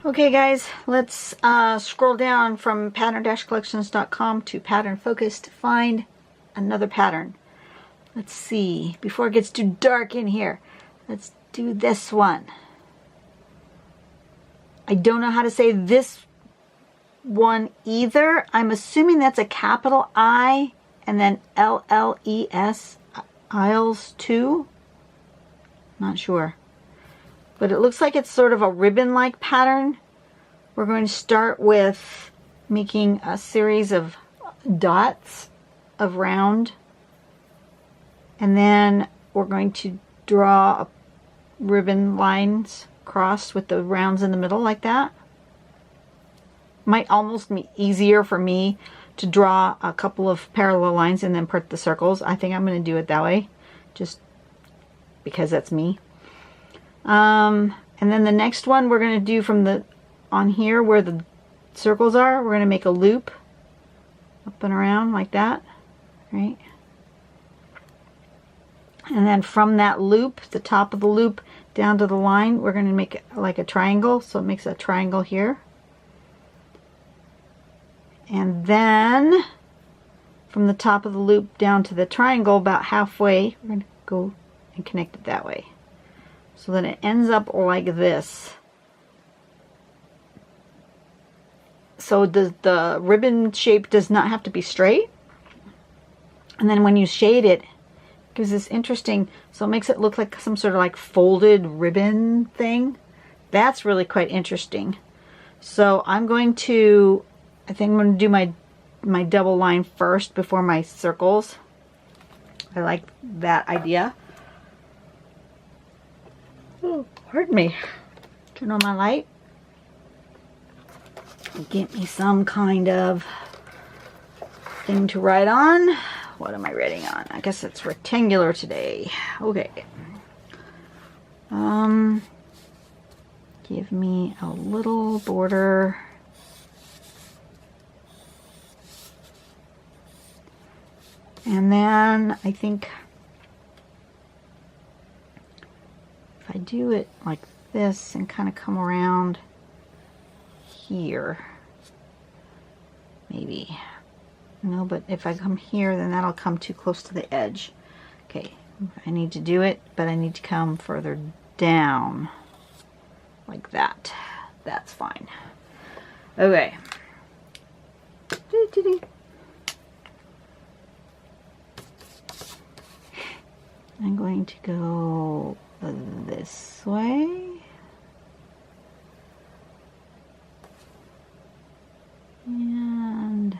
Okay guys, let's scroll down from pattern-collections.com to Pattern Focus to find another pattern. Let's see, before it gets too dark in here, let's do this one. I don't know how to say this one either. I'm assuming that's a capital I and then L-L-E-S, Isles 2. Not sure. But it looks like it's sort of a ribbon-like pattern. We're going to start with making a series of dots of round. And then we're going to draw ribbon lines crossed with the rounds in the middle like that. Might almost be easier for me to draw a couple of parallel lines and then put the circles. I think I'm going to do it that way, just because that's me. And then the next one we're going to do from the, on here where the circles are, we're going to make a loop up and around like that, right? And then from that loop, the top of the loop down to the line, we're going to make like a triangle, so it makes a triangle here. And then from the top of the loop down to the triangle about halfway, we're going to go and connect it that way. So then it ends up like this. So the ribbon shape does not have to be straight. And then when you shade it, it gives this interesting, so it makes it look like some sort of like folded ribbon thing. That's really quite interesting. So I'm going to, I think I'm going to do my double line first before my circles. I like that idea. Oh, pardon me. Turn on my light. Get me some kind of thing to write on. What am I writing on? I guess it's rectangular today. Okay. Give me a little border. And then I think if I do it like this and kind of come around here, maybe. No, but if I come here, then that'll come too close to the edge. Okay, I need to do it, but I need to come further down like that. That's fine. Okay. I'm going to go this way. And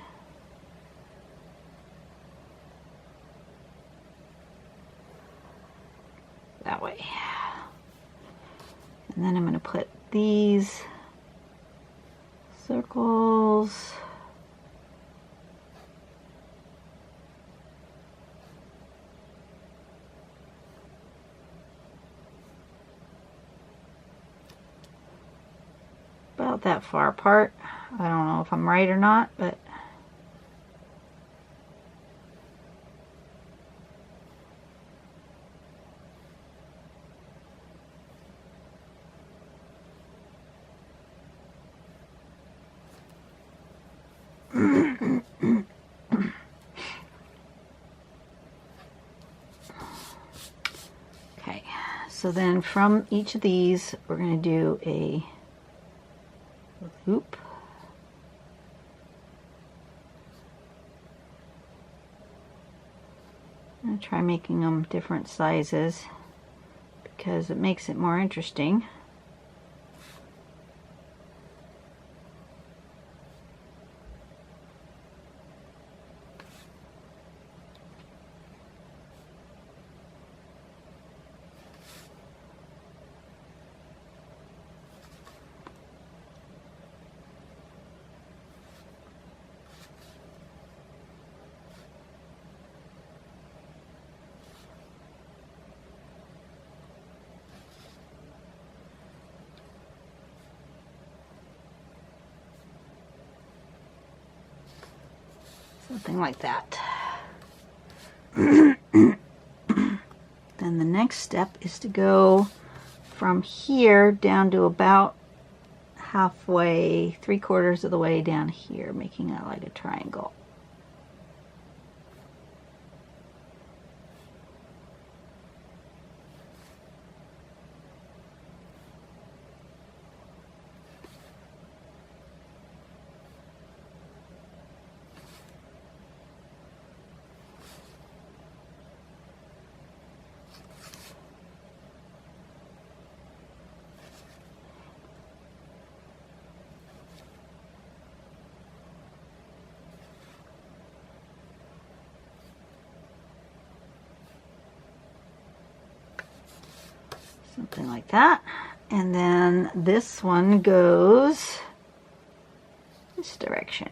that way. And then I'm going to put these circles about that far apart. I don't know if I'm right or not, but okay, so then from each of these we're going to do a loop. I'm going to try making them different sizes because it makes it more interesting. Something like that. Then the next step is to go from here down to about halfway, 3/4 of the way down here, making that like a triangle. Something like that. And then this one goes this direction.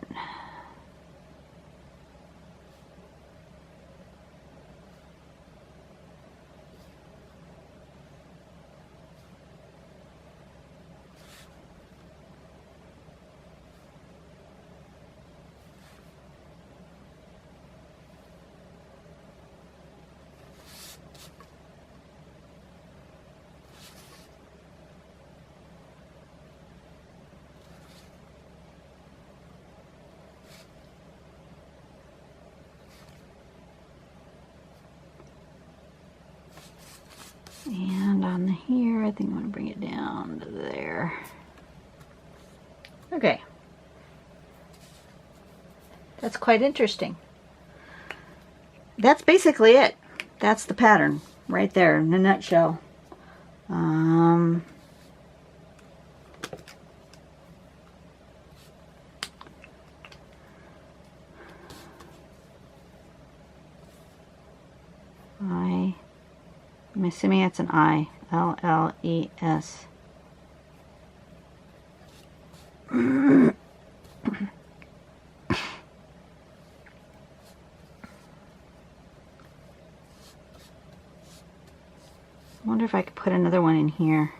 And on here, I think I'm going to bring it down to there. Okay. That's quite interesting. That's basically it. That's the pattern right there in a nutshell. I'm assuming it's an I. L-L-E-S. I wonder if I could put another one in here.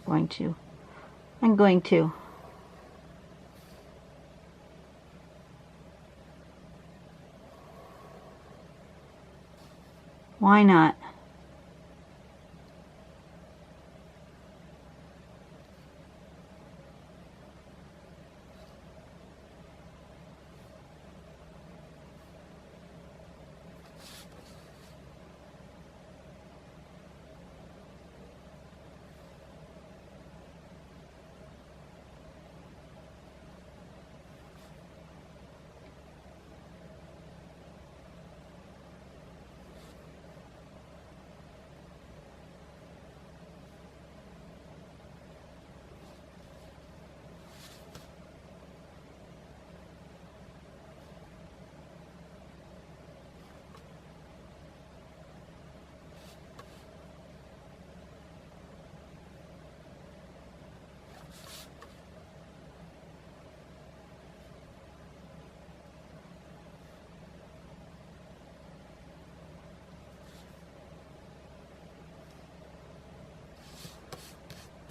I'm going to. Why not?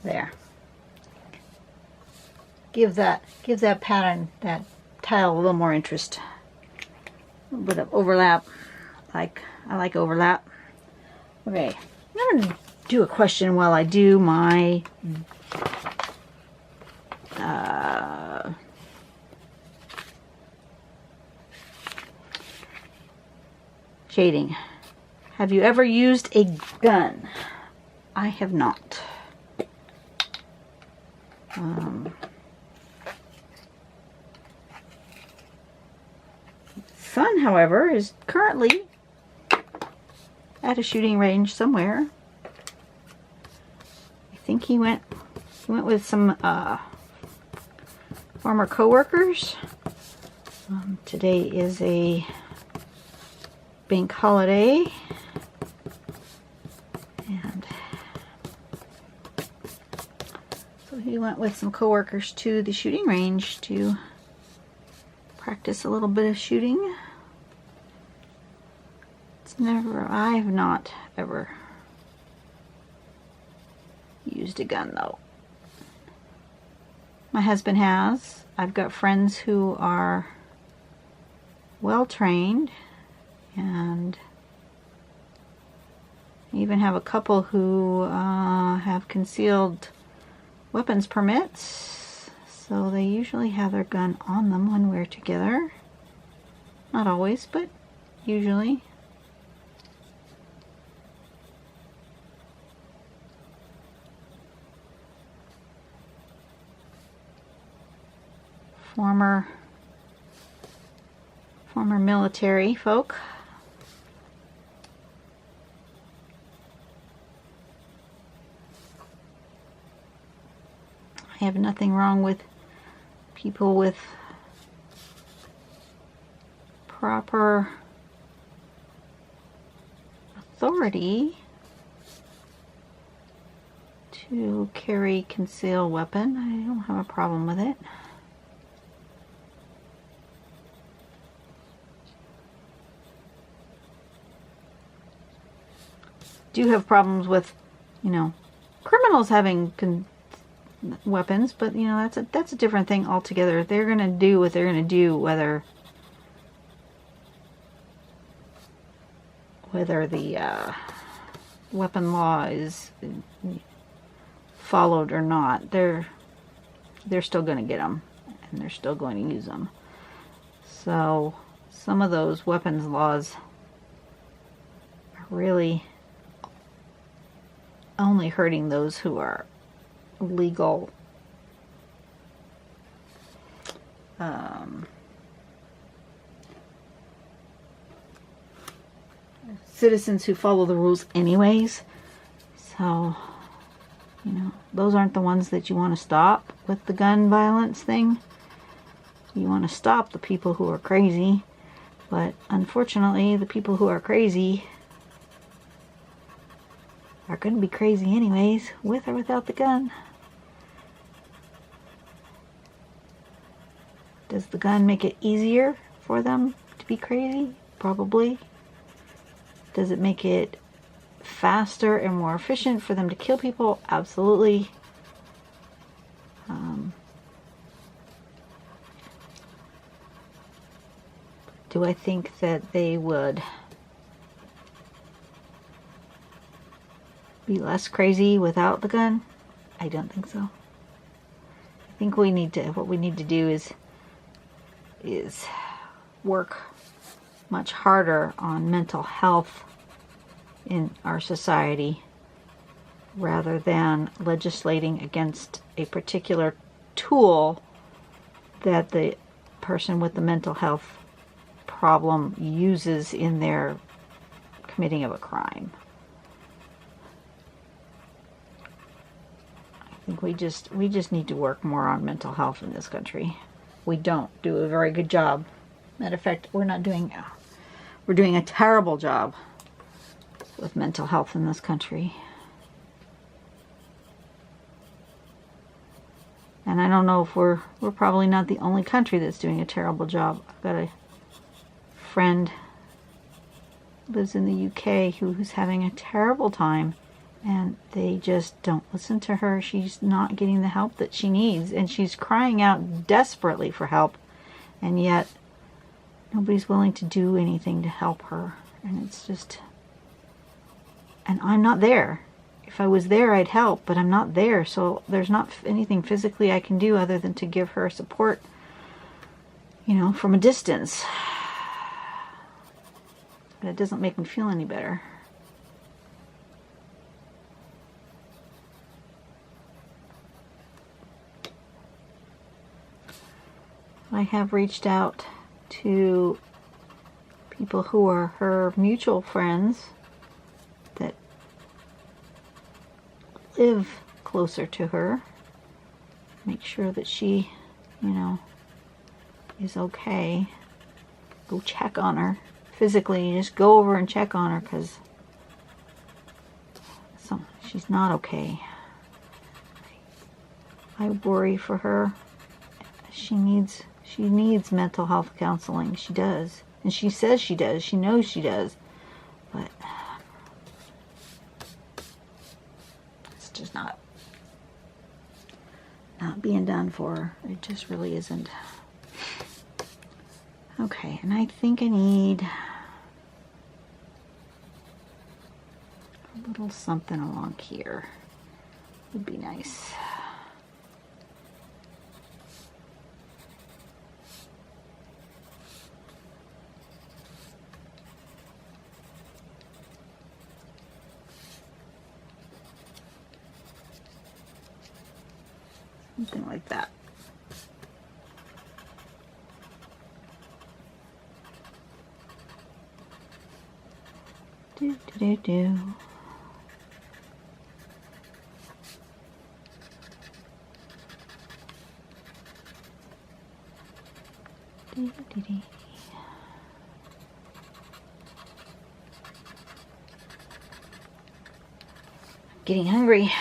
There. Give that pattern, that tile, a little more interest. A little bit of overlap. I like overlap. Okay, I'm going to do a question while I do my shading. Have you ever used a gun? I have not. Son, however, is currently at a shooting range somewhere. I think he went with some former co-workers. Today is a bank holiday, and so he went with some co-workers to the shooting range to practice a little bit of shooting. I have not ever used a gun though. My husband has. I've got friends who are well trained and I even have a couple who have concealed weapons permits, so they usually have their gun on them when we're together. Not always, but usually. Former military folk. I have nothing wrong with people with proper authority to carry concealed weapon. I don't have a problem with it. Do have problems with, you know, criminals having weapons, but you know, that's a different thing altogether. They're gonna do what they're gonna do, whether the weapon law is followed or not. They're still gonna get them, and they're still going to use them. So some of those weapons laws are really only hurting those who are legal citizens who follow the rules anyways. So, you know, those aren't the ones that you want to stop with the gun violence thing. You want to stop the people who are crazy, but unfortunately the people who are crazy are going to be crazy anyways, with or without the gun. Does the gun make it easier for them to be crazy? Probably. Does it make it faster and more efficient for them to kill people? Absolutely. Do I think that they would be less crazy without the gun? I don't think so. I think what we need to do is work much harder on mental health in our society rather than legislating against a particular tool that the person with the mental health problem uses in their committing of a crime. I think we just need to work more on mental health in this country. We don't do a very good job. Matter of fact, we're doing a terrible job with mental health in this country. And I don't know if we're probably not the only country that's doing a terrible job. I've got a friend who lives in the UK who's having a terrible time, and they just don't listen to her. She's not getting the help that she needs, and she's crying out desperately for help, and yet nobody's willing to do anything to help her. And it's just, and I'm not there. If I was there, I'd help, but I'm not there, so there's not anything physically I can do other than to give her support, you know, from a distance. But it doesn't make me feel any better. I have reached out to people who are her mutual friends that live closer to her. Make sure that she, you know, is okay. Go check on her. Physically, just go over and check on her, because she's not okay. I worry for her. She needs mental health counseling. She does. And she says she does. She knows she does. But it's just not being done for her. It just really isn't. Okay, and I think I need little something along here would be nice. Something like that. Do, do, do, do. Do, do, do. Getting hungry.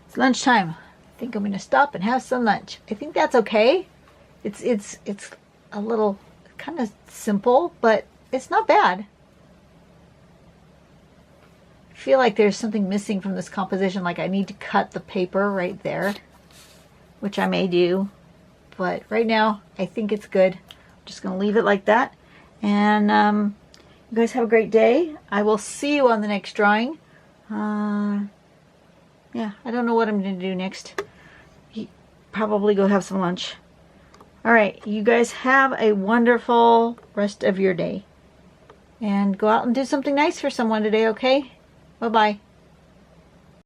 It's lunchtime. I think I'm going to stop and have some lunch. I think that's okay. It's a little kind of simple, but it's not bad. I feel like there's something missing from this composition, like I need to cut the paper right there, which I may do, but right now I think it's good. I'm just going to leave it like that, and you guys have a great day. I will see you on the next drawing. Yeah, I don't know what I'm going to do next. Probably go have some lunch. All right, you guys have a wonderful rest of your day, and go out and do something nice for someone today, okay? Bye-bye.